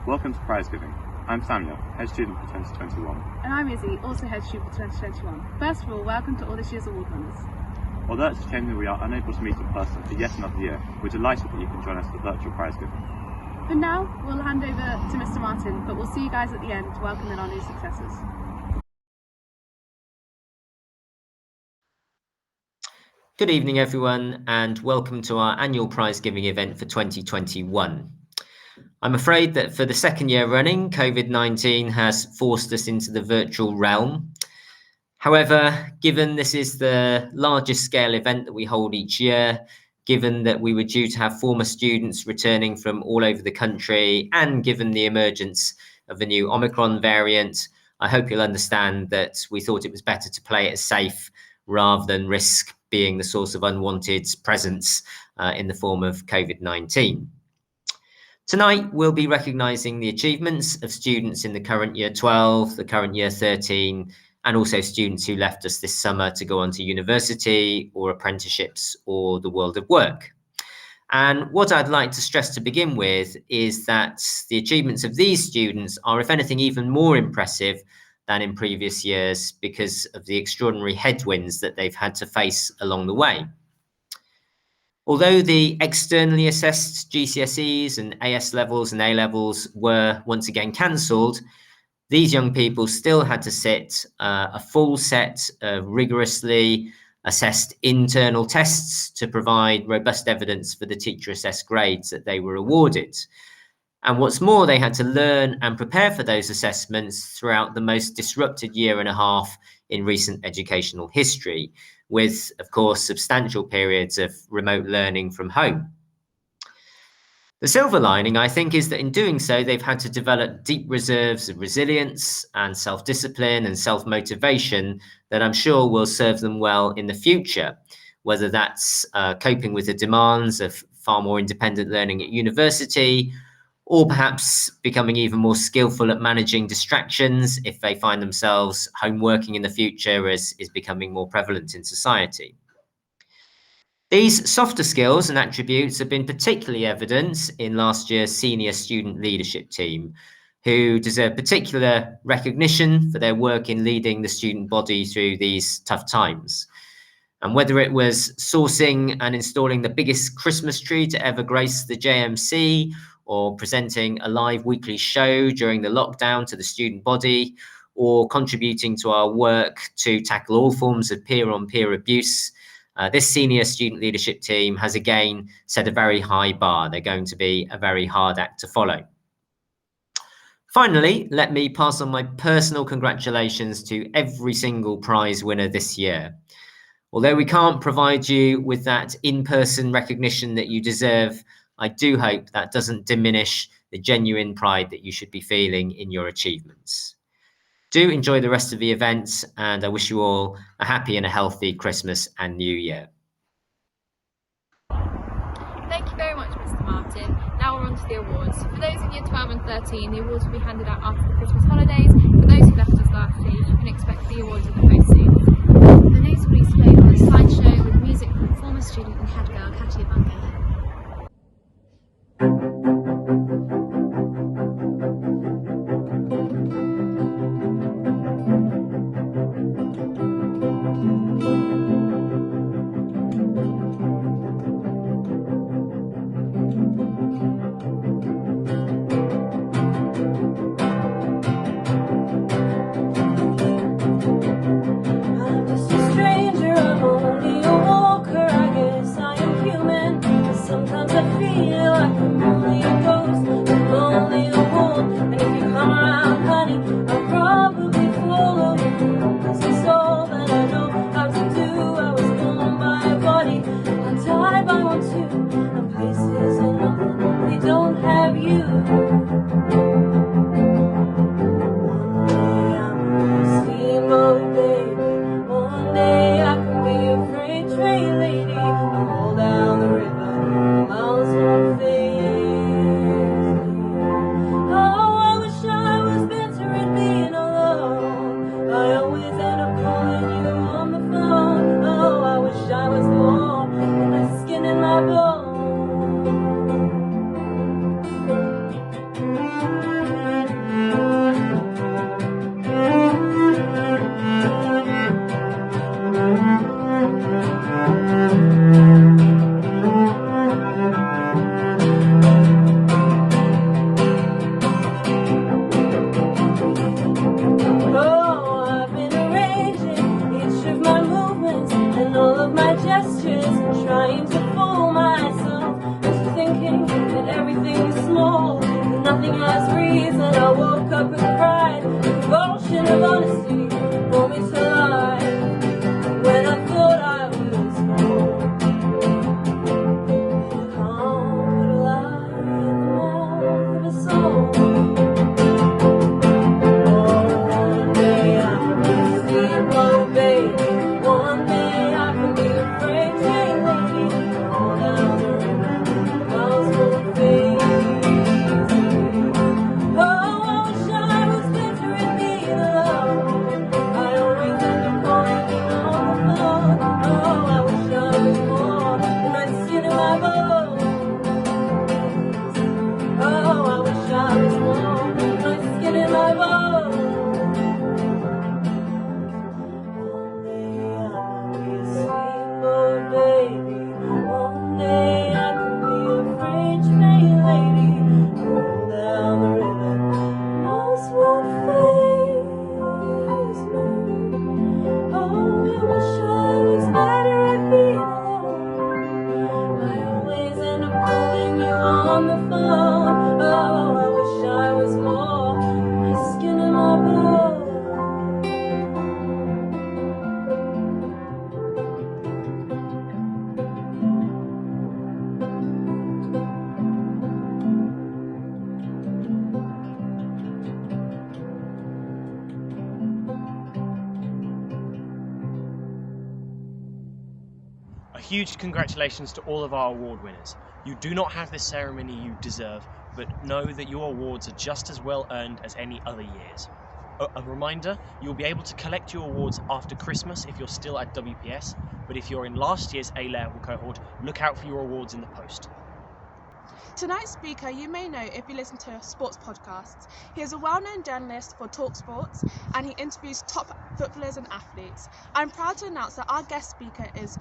Welcome to Prize Giving. I'm Samuel, Head Student for 2021. And I'm Izzy, also Head Student for 2021. First of all, welcome to all this year's award winners. Although it's a shame that we are unable to meet in person for yet another year, we're delighted that you can join us for virtual prize giving. For now, we'll hand over to Mr. Martin, but we'll see you guys at the end to welcome in our new successors. Good evening, everyone, and welcome to our annual prize giving event for 2021. I'm afraid that for the second year running, COVID-19 has forced us into the virtual realm. However, given this is the largest scale event that we hold each year, given that we were due to have former students returning from all over the country, and given the emergence of the new Omicron variant, I hope you'll understand that we thought it was better to play it safe rather than risk being the source of unwanted presence in the form of COVID-19. Tonight, we'll be recognising the achievements of students in the current year 12, the current year 13, and also students who left us this summer to go on to university or apprenticeships or the world of work. And what I'd like to stress to begin with is that the achievements of these students are, if anything, even more impressive than in previous years because of the extraordinary headwinds that they've had to face along the way. Although the externally assessed GCSEs and AS levels and A levels were once again cancelled, these young people still had to sit a full set of rigorously assessed internal tests to provide robust evidence for the teacher assessed grades that they were awarded. And what's more, they had to learn and prepare for those assessments throughout the most disrupted year and a half in recent educational history, with, of course, substantial periods of remote learning from home. The silver lining, I think, is that in doing so, they've had to develop deep reserves of resilience and self-discipline and self-motivation that I'm sure will serve them well in the future, whether that's coping with the demands of far more independent learning at university, or perhaps becoming even more skillful at managing distractions if they find themselves home working in the future, as is becoming more prevalent in society. These softer skills and attributes have been particularly evident in last year's senior student leadership team, who deserve particular recognition for their work in leading the student body through these tough times. And whether it was sourcing and installing the biggest Christmas tree to ever grace the JMC, or presenting a live weekly show during the lockdown to the student body, or contributing to our work to tackle all forms of peer-on-peer abuse, this senior student leadership team has again set a very high bar. They're going to be a very hard act to follow. Finally, let me pass on my personal congratulations to every single prize winner this year. Although we can't provide you with that in-person recognition that you deserve, I do hope that doesn't diminish the genuine pride that you should be feeling in your achievements. Do enjoy the rest of the event, and I wish you all a happy and a healthy Christmas and New Year. Thank you very much, Mr. Martin. Now we're on to the awards. For those in year 12 and 13, the awards will be handed out after the Christmas holidays. For those who left us last year, you can expect the awards in the post soon. The next will be displayed on a slideshow with music from former student and head girl Katia Bunker. Thank you. trying to fool myself into thinking that everything is small, that nothing has reason. I woke up and cried, the convulsion of honesty brought me to life when I thought I was wrong. Can't put a lie in the mouth of a soul. One day I can be a steamboat baby, one day I can be a freight train lady, all down the river, miles won't faze me. Oh, I wish I was better at being alone. I always end up calling you on the phone. Oh, I wish I was more than my skin and my bones. Oh, I wish I was more than my skin and my bones. One day I can be a steamboat baby, one day I can be a freight train lady, roll down the river, miles won't faze me. Oh, I wish I was better at being alone. I always end up calling you on the phone. Oh, I wish I was more than my skin and my bones. A huge congratulations to all of our award winners. You do not have this ceremony you deserve, but know that your awards are just as well earned as any other years. A reminder, you'll be able to collect your awards after Christmas if you're still at WPS, but if you're in last year's A-level cohort, look out for your awards in the post. Tonight's speaker you may know if you listen to sports podcasts. He is a well-known journalist for Talk Sports and he interviews top footballers and athletes. I'm proud to announce that our guest speaker is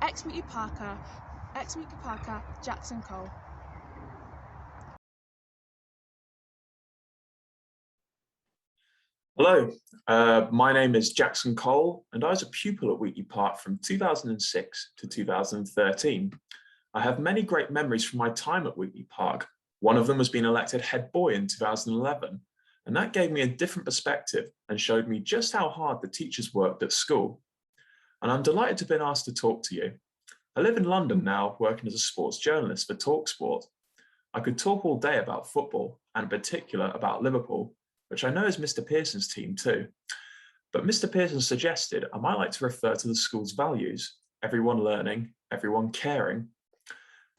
ex-Wheatley Parker Jackson Cole. Hello, my name is Jackson Cole and I was a pupil at Wheatley Park from 2006 to 2013. I have many great memories from my time at Wheatley Park. One of them was being elected head boy in 2011, and that gave me a different perspective and showed me just how hard the teachers worked at school. And I'm delighted to have been asked to talk to you. I live in London now, working as a sports journalist for TalkSport. I could talk all day about football, and in particular about Liverpool, which I know is Mr. Pearson's team too. But Mr. Pearson suggested I might like to refer to the school's values: everyone learning, everyone caring.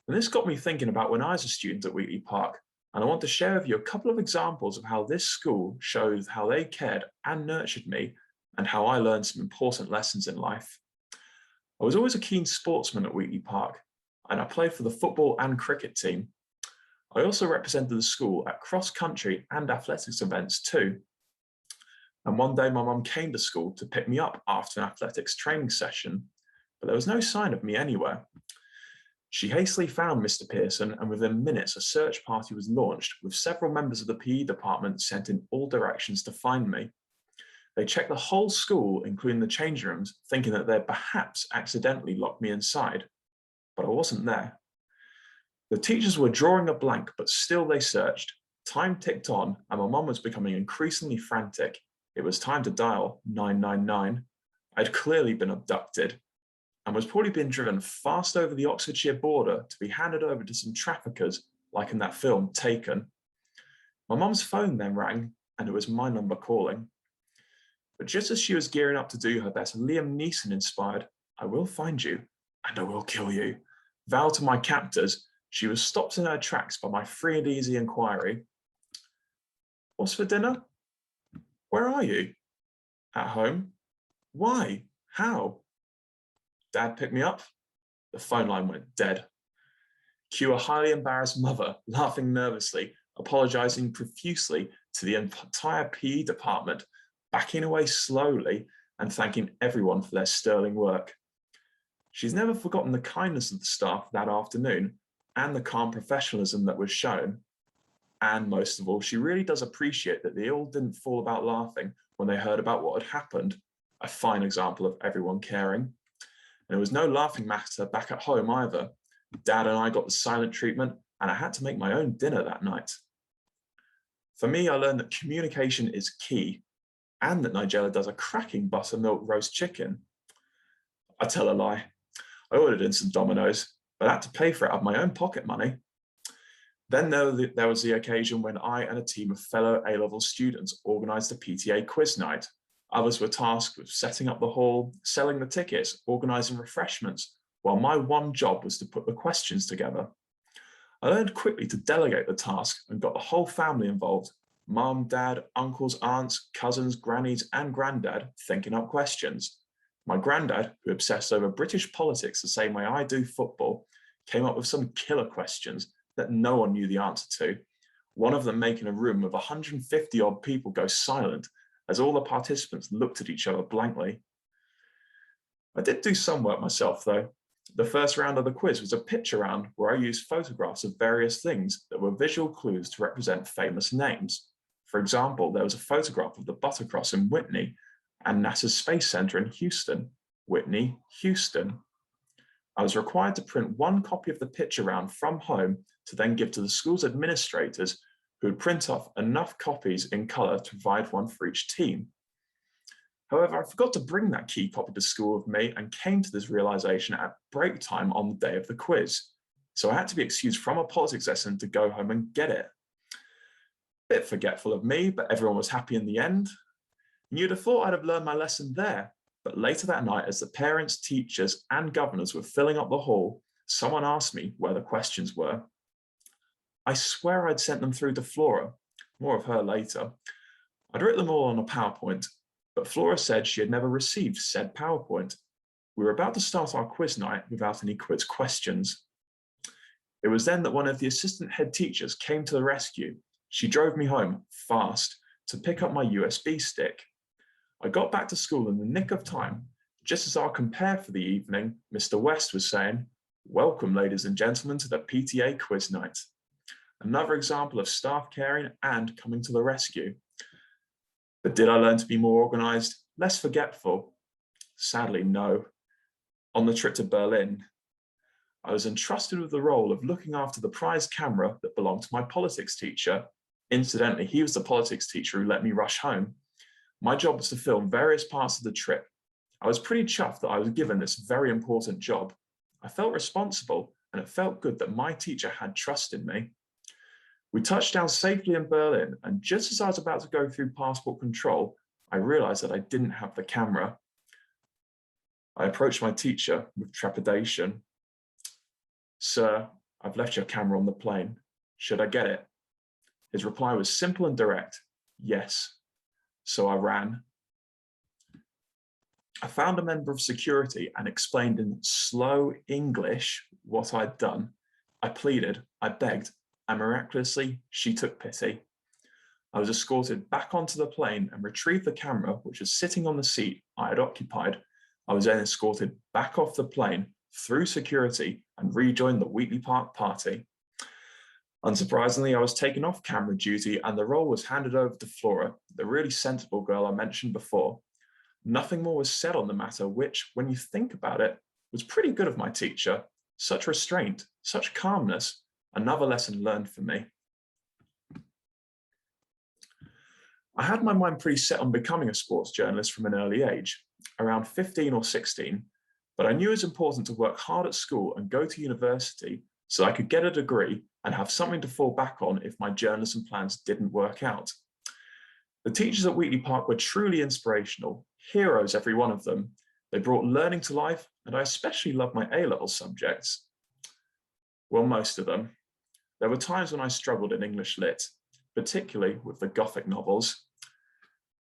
And this got me thinking about when I was a student at Wheatley Park, and I want to share with you a couple of examples of how this school shows how they cared and nurtured me, and how I learned some important lessons in life. I was always a keen sportsman at Wheatley Park, and I played for the football and cricket team. I also represented the school at cross-country and athletics events too. And one day my mum came to school to pick me up after an athletics training session, but there was no sign of me anywhere. She hastily found Mr. Pearson, and within minutes a search party was launched with several members of the PE department sent in all directions to find me. They checked the whole school, including the changing rooms, thinking that they'd perhaps accidentally locked me inside, but I wasn't there. The teachers were drawing a blank, but still they searched. Time ticked on, and my mum was becoming increasingly frantic. It was time to dial 999. I'd clearly been abducted, and was probably being driven fast over the Oxfordshire border to be handed over to some traffickers, like in that film, Taken. My mum's phone then rang, and it was my number calling. But just as she was gearing up to do her best Liam Neeson inspired, "I will find you, and I will kill you," vow to my captors, she was stopped in her tracks by my free and easy inquiry. "What's for dinner? Where are you? At home? Why? How? Dad picked me up?" The phone line went dead. Cue a highly embarrassed mother, laughing nervously, apologizing profusely to the entire PE department, backing away slowly and thanking everyone for their sterling work. She's never forgotten the kindness of the staff that afternoon and the calm professionalism that was shown. And most of all, she really does appreciate that they all didn't fall about laughing when they heard about what had happened. A fine example of everyone caring. And it was no laughing matter back at home either. Dad and I got the silent treatment, and I had to make my own dinner that night. For me, I learned that communication is key, and that Nigella does a cracking buttermilk roast chicken. I tell a lie. I ordered in some Domino's, but I had to pay for it out of my own pocket money. Then there was the occasion when I and a team of fellow A-level students organised a PTA quiz night. Others were tasked with setting up the hall, selling the tickets, organising refreshments, while my one job was to put the questions together. I learned quickly to delegate the task and got the whole family involved. Mum, dad, uncles, aunts, cousins, grannies, and granddad thinking up questions. My granddad, who obsessed over British politics the same way I do football, came up with some killer questions that no one knew the answer to. One of them making a room of 150 odd people go silent as all the participants looked at each other blankly. I did do some work myself though. The first round of the quiz was a picture round where I used photographs of various things that were visual clues to represent famous names. For example, there was a photograph of the Buttercross in Whitney and NASA's Space Center in Houston. Whitney, Houston. I was required to print one copy of the picture round from home to then give to the school's administrators, who would print off enough copies in colour to provide one for each team. However, I forgot to bring that key copy to school with me and came to this realisation at break time on the day of the quiz. So I had to be excused from a politics lesson to go home and get it. Bit forgetful of me, but everyone was happy in the end. And you'd have thought I'd have learned my lesson there, but later that night, as the parents, teachers, and governors were filling up the hall, someone asked me where the questions were. I swear I'd sent them through to Flora, more of her later. I'd written them all on a PowerPoint, but Flora said she had never received said PowerPoint. We were about to start our quiz night without any quiz questions. It was then that one of the assistant head teachers came to the rescue. She drove me home fast to pick up my USB stick. I got back to school in the nick of time. Just as our compare for the evening, Mr. West was saying, "Welcome, ladies and gentlemen, to the PTA quiz night." Another example of staff caring and coming to the rescue. But did I learn to be more organised, less forgetful? Sadly, no. On the trip to Berlin, I was entrusted with the role of looking after the prize camera that belonged to my politics teacher. Incidentally, he was the politics teacher who let me rush home. My job was to film various parts of the trip. I was pretty chuffed that I was given this very important job. I felt responsible, and it felt good that my teacher had trust in me. We touched down safely in Berlin, and just as I was about to go through passport control, I realized that I didn't have the camera. I approached my teacher with trepidation. "Sir, I've left your camera on the plane. Should I get it?" His reply was simple and direct, "Yes." So I ran. I found a member of security and explained in slow English what I'd done. I pleaded, I begged, and miraculously, she took pity. I was escorted back onto the plane and retrieved the camera, which was sitting on the seat I had occupied. I was then escorted back off the plane through security and rejoined the Wheatley Park party. Unsurprisingly, I was taken off camera duty and the role was handed over to Flora, the really sensible girl I mentioned before. Nothing more was said on the matter, which, when you think about it, was pretty good of my teacher. Such restraint, such calmness, another lesson learned for me. I had my mind pretty set on becoming a sports journalist from an early age, around 15 or 16, but I knew it was important to work hard at school and go to university so I could get a degree and have something to fall back on if my journalism plans didn't work out. The teachers at Wheatley Park were truly inspirational, heroes every one of them. They brought learning to life, and I especially loved my A-level subjects. Well, most of them. There were times when I struggled in English Lit, particularly with the Gothic novels.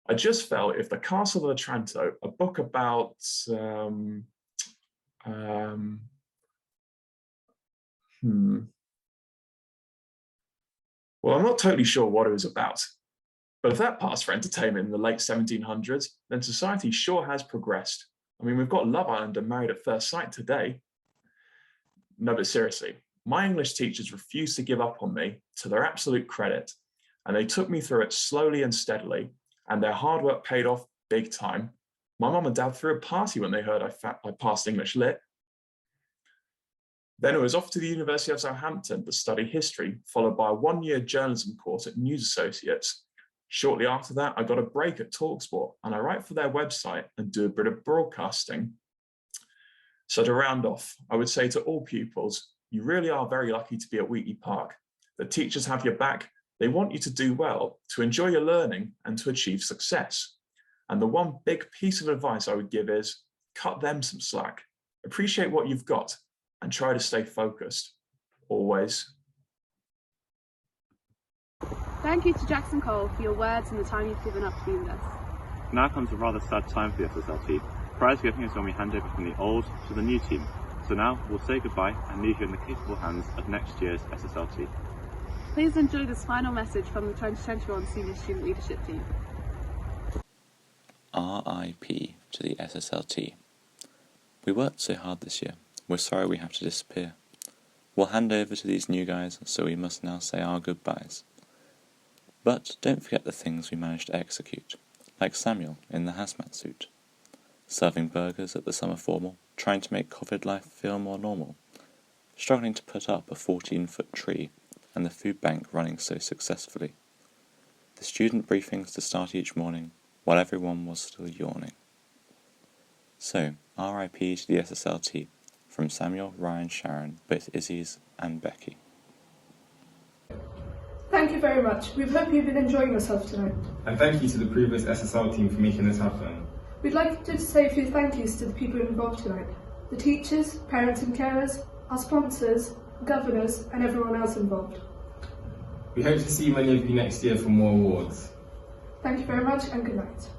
I just felt if The Castle of Otranto, a book about well, I'm not totally sure what it was about, but if that passed for entertainment in the late 1700s, then society sure has progressed. I mean, we've got Love Island and Married at First Sight today. No, but seriously, my English teachers refused to give up on me, to their absolute credit, and they took me through it slowly and steadily, and their hard work paid off big time. My mum and dad threw a party when they heard I passed English Lit. Then it was off to the University of Southampton to study history, followed by a one-year journalism course at News Associates. Shortly after that, I got a break at TalkSport, and I write for their website and do a bit of broadcasting. So to round off, I would say to all pupils, you really are very lucky to be at Wheatley Park. The teachers have your back. They want you to do well, to enjoy your learning and to achieve success. And the one big piece of advice I would give is cut them some slack, appreciate what you've got and try to stay focused, always. Thank you to Jackson Cole for your words and the time you've given up being with us. Now comes a rather sad time for the SSLT. Prize giving is when we hand over from the old to the new team. So now we'll say goodbye and leave you in the capable hands of next year's SSLT. Please enjoy this final message from the 2021 Senior Student Leadership Team. RIP to the SSLT. We worked so hard this year. We're sorry we have to disappear. We'll hand over to these new guys, so we must now say our goodbyes. But don't forget the things we managed to execute, like Samuel in the hazmat suit, serving burgers at the summer formal, trying to make COVID life feel more normal, struggling to put up a 14-foot tree, and the food bank running so successfully. The student briefings to start each morning, while everyone was still yawning. So, RIP to the SSLT, from Samuel, Ryan, Sharon, both Izzy's and Becky. Thank you very much. We hope you've been enjoying yourself tonight. And thank you to the previous SSL team for making this happen. We'd like to say a few thank yous to the people involved tonight. The teachers, parents and carers, our sponsors, governors and everyone else involved. We hope to see many of you next year for more awards. Thank you very much and good night.